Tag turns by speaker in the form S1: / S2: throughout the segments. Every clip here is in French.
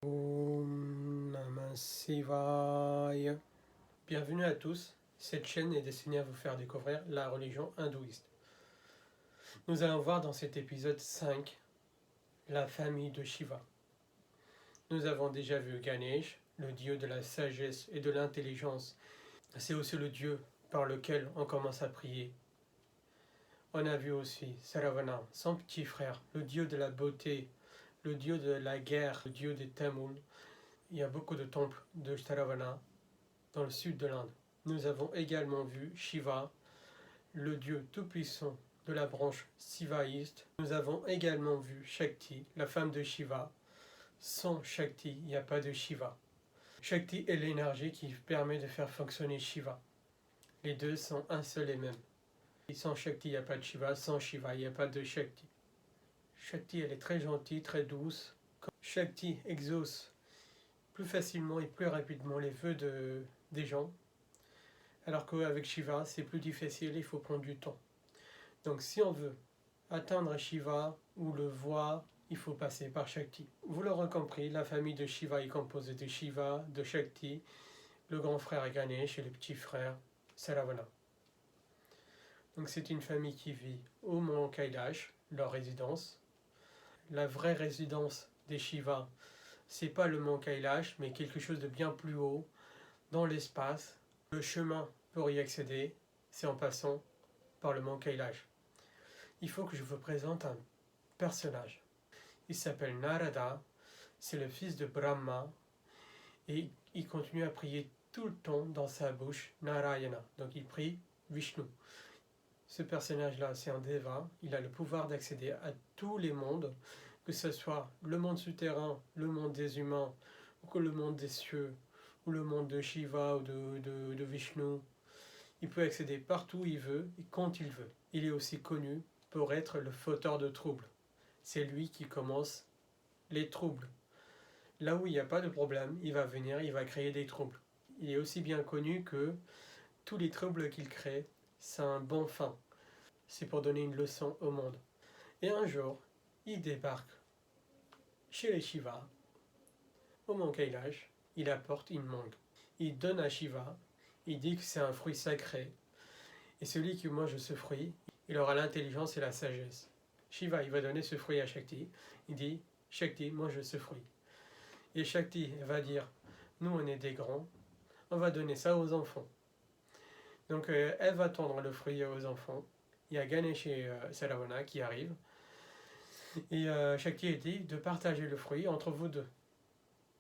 S1: Om Namah Shivaya. Bienvenue à tous. Cette chaîne est destinée à vous faire découvrir la religion hindouiste. Nous allons voir dans cet épisode 5 la famille de Shiva. Nous avons déjà vu Ganesh, le dieu de la sagesse et de l'intelligence. C'est aussi le dieu par lequel on commence à prier. On a vu aussi Saravana, son petit frère, le dieu de la beauté, le dieu de la guerre, le dieu des Tamouls. Il y a beaucoup de temples de Saravana dans le sud de l'Inde. Nous avons également vu Shiva, le dieu tout-puissant de la branche shivaïste. Nous avons également vu Shakti, la femme de Shiva. Sans Shakti, il n'y a pas de Shiva. Shakti est l'énergie qui permet de faire fonctionner Shiva. Les deux sont un seul et même. Sans Shakti, il n'y a pas de Shiva. Sans Shiva, il n'y a pas de Shakti. Shakti, elle est très gentille, très douce. Shakti exauce plus facilement et plus rapidement les vœux des gens. Alors qu'avec Shiva, c'est plus difficile, il faut prendre du temps. Donc si on veut atteindre Shiva ou le voir, il faut passer par Shakti. Vous l'aurez compris, la famille de Shiva est composée de Shiva, de Shakti, le grand frère Ganesh et le petit frère Saravana. Donc c'est une famille qui vit au mont Kailash, leur résidence. La vraie résidence des Shiva, c'est pas le mont Kailash, mais quelque chose de bien plus haut, dans l'espace. Le chemin pour y accéder, c'est en passant par le mont Kailash. Il faut que je vous présente un personnage. Il s'appelle Narada, c'est le fils de Brahma, et il continue à prier tout le temps dans sa bouche Narayana. Donc il prie Vishnu. Ce personnage-là, c'est un Deva, il a le pouvoir d'accéder à tous les mondes, que ce soit le monde souterrain, le monde des humains, ou que le monde des cieux, ou le monde de Shiva ou de Vishnu. Il peut accéder partout où il veut et quand il veut. Il est aussi connu pour être le fauteur de troubles. C'est lui qui commence les troubles. Là où il n'y a pas de problème, il va venir, il va créer des troubles. Il est aussi bien connu que tous les troubles qu'il crée, c'est un bon fin. C'est pour donner une leçon au monde. Et un jour, il débarque chez les Shiva, au mont Kailash, il apporte une mangue. Il donne à Shiva, il dit que c'est un fruit sacré. Et celui qui mange ce fruit, il aura l'intelligence et la sagesse. Shiva, il va donner ce fruit à Shakti. Il dit, Shakti, mange ce fruit. Et Shakti va dire, nous on est des grands, on va donner ça aux enfants. Donc elle va tendre le fruit aux enfants. Il y a Ganesh et Saravana qui arrivent. Et Shakti dit de partager le fruit entre vous deux.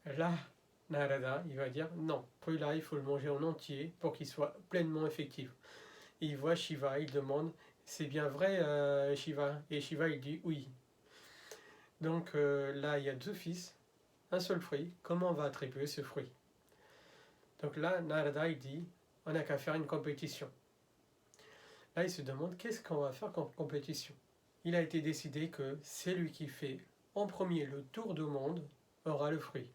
S1: Là, Narada, il va dire, non, ce fruit-là, il faut le manger en entier pour qu'il soit pleinement effectif. Et il voit Shiva, il demande, c'est bien vrai Shiva? Et Shiva, il dit oui. Donc là, il y a deux fils, un seul fruit, comment on va attribuer ce fruit? Donc là, Narada, il dit, on n'a qu'à faire une compétition. Là, il se demande, qu'est-ce qu'on va faire comme compétition? Il a été décidé que celui qui fait en premier le tour du monde aura le fruit.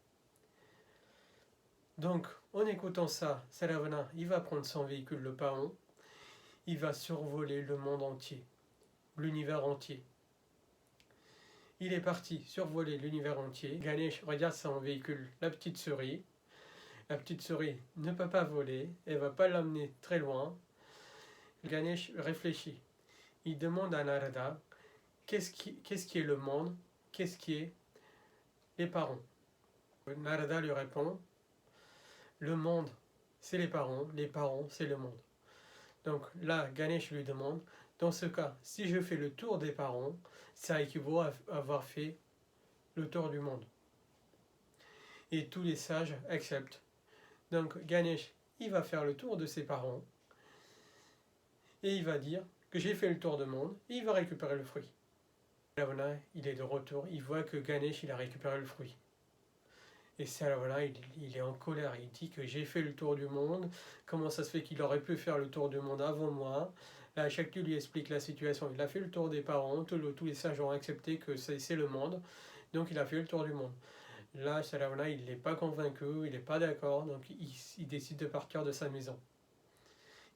S1: Donc, en écoutant ça, Saravana, il va prendre son véhicule, le paon, il va survoler le monde entier, l'univers entier. Il est parti survoler l'univers entier. Ganesh regarde son véhicule, la petite souris. La petite souris ne peut pas voler, elle ne va pas l'emmener très loin. Ganesh réfléchit. Il demande à Narada, qu'est-ce qui est le monde? Qu'est-ce qui est les parents? Narada lui répond, le monde, c'est les parents, c'est le monde. Donc là, Ganesh lui demande, dans ce cas, si je fais le tour des parents, ça équivaut à avoir fait le tour du monde. Et tous les sages acceptent. Donc Ganesh, il va faire le tour de ses parents, et il va dire que j'ai fait le tour du monde, et il va récupérer le fruit. Ravana, il est de retour, il voit que Ganesh, il a récupéré le fruit. Et Saravana, il est en colère, il dit que j'ai fait le tour du monde, comment ça se fait qu'il aurait pu faire le tour du monde avant moi? Là, Shakti lui explique la situation, il a fait le tour des parents, tous les sages ont accepté que c'est le monde, donc il a fait le tour du monde. Là, Saravana, il n'est pas convaincu, il n'est pas d'accord, donc il décide de partir de sa maison.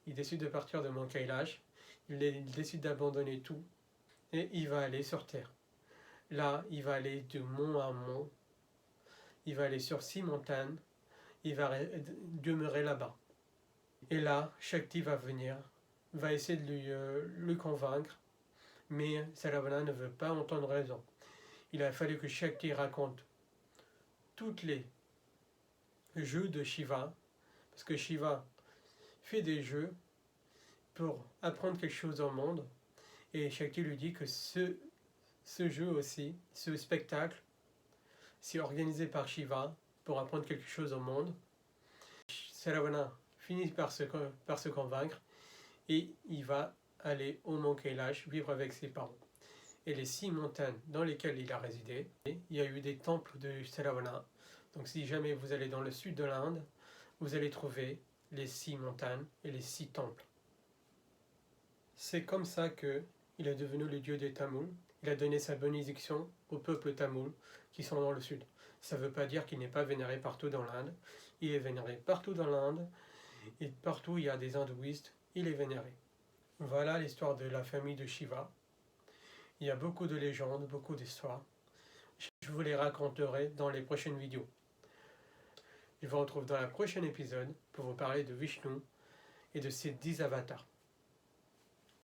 S1: Il décide de partir de Mont Kailash, il décide d'abandonner tout, et il va aller sur Terre. Là, il va aller de mont à mont, il va aller sur 6 montagnes, il va demeurer là-bas. Et là, Shakti va venir, va essayer de lui convaincre, mais Saravana ne veut pas entendre raison. Il a fallu que Shakti raconte tous les jeux de Shiva, parce que Shiva fait des jeux pour apprendre quelque chose au monde, et Shakti lui dit que ce jeu aussi, ce spectacle, c'est organisé par Shiva pour apprendre quelque chose au monde. Saravana finit par se convaincre et il va aller au Mont Kailash vivre avec ses parents. Et les 6 montagnes dans lesquelles il a résidé, il y a eu des temples de Saravana. Donc si jamais vous allez dans le sud de l'Inde, vous allez trouver les 6 montagnes et les 6 temples. C'est comme ça que il est devenu le dieu des Tamouls. Il a donné sa bénédiction au peuple tamoul qui sont dans le sud. Ça ne veut pas dire qu'il n'est pas vénéré partout dans l'Inde. Il est vénéré partout dans l'Inde et partout où il y a des hindouistes, il est vénéré. Voilà l'histoire de la famille de Shiva. Il y a beaucoup de légendes, beaucoup d'histoires. Je vous les raconterai dans les prochaines vidéos. Je vous retrouve dans le prochain épisode pour vous parler de Vishnu et de ses 10 avatars.